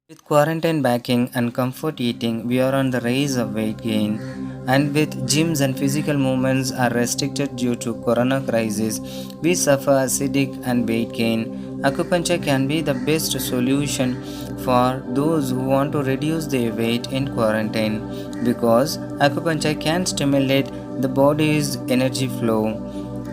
With quarantine backing and comfort eating, we are on the rise of weight gain. And with gyms and physical movements are restricted due to corona crisis, we suffer acidic and weight gain. Acupuncture can be the best solution for those who want to reduce their weight in quarantine because acupuncture can stimulate the body's energy flow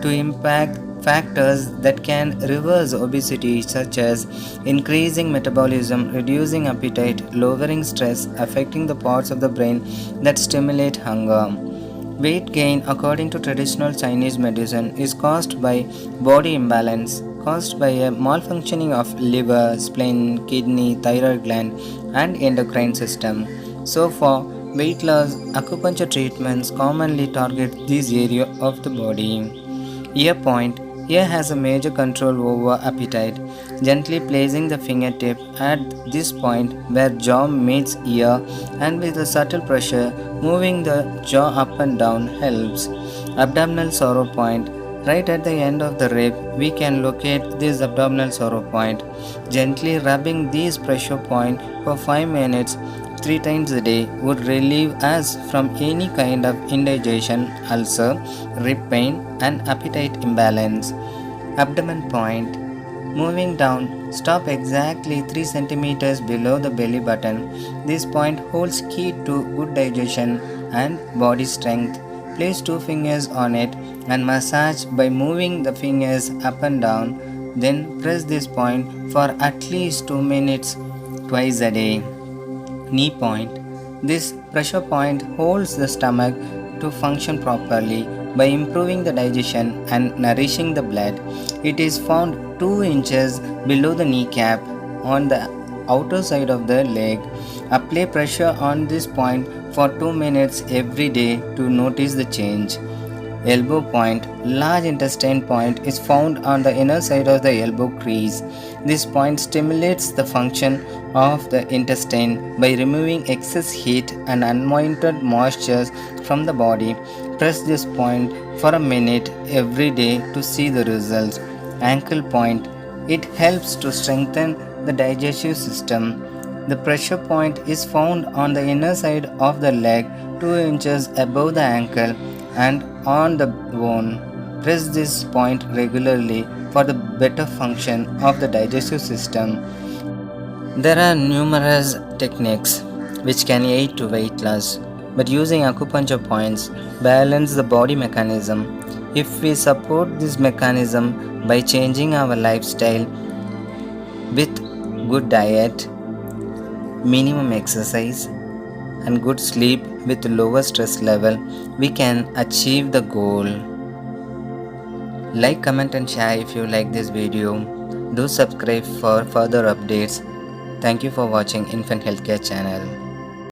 to impact factors that can reverse obesity, such as increasing metabolism, reducing appetite, lowering stress, affecting the parts of the brain that stimulate hunger. Weight gain, according to traditional Chinese medicine, is caused by body imbalance, caused by a malfunctioning of liver, spleen, kidney, thyroid gland, and endocrine system. So, for weight loss, acupuncture treatments commonly target this area of the body. Ear point. Ear has a major control over appetite. Gently placing the fingertip at this point where jaw meets ear and with a subtle pressure moving the jaw up and down helps. Abdominal sorrow point. Right at the end of the rib, we can locate this abdominal sorrow point. Gently rubbing this pressure point for 5 minutes 3 times a day would relieve us from any kind of indigestion, ulcer, rib pain, and appetite imbalance. Abdomen point. Moving down, stop exactly 3 centimeters below the belly button. This point holds key to good digestion and body strength. Place 2 fingers on it and massage by moving the fingers up and down. Then press this point for at least 2 minutes twice a day. Knee point. This pressure point holds the stomach to function properly by improving the digestion and nourishing the blood. It is found 2 inches below the kneecap on the outer side of the leg. Apply pressure on this point for 2 minutes every day to notice the change. Elbow point. Large intestine point is found on the inner side of the elbow crease. This point stimulates the function of the intestine by removing excess heat and unwanted moisture from the body. Press this point for a minute every day to see the results. Ankle point. It helps to strengthen the digestive system. The pressure point is found on the inner side of the leg 2 inches above the ankle and on the bone. Press this point regularly for the better function of the digestive system. There are numerous techniques which can aid to weight loss, but using acupuncture points balance the body mechanism. If we support this mechanism by changing our lifestyle with good diet, minimum exercise, and good sleep with lower stress level, we can achieve the goal. Like, comment and share if you like this video. Do subscribe for further updates. Thank you for watching Infant Healthcare channel.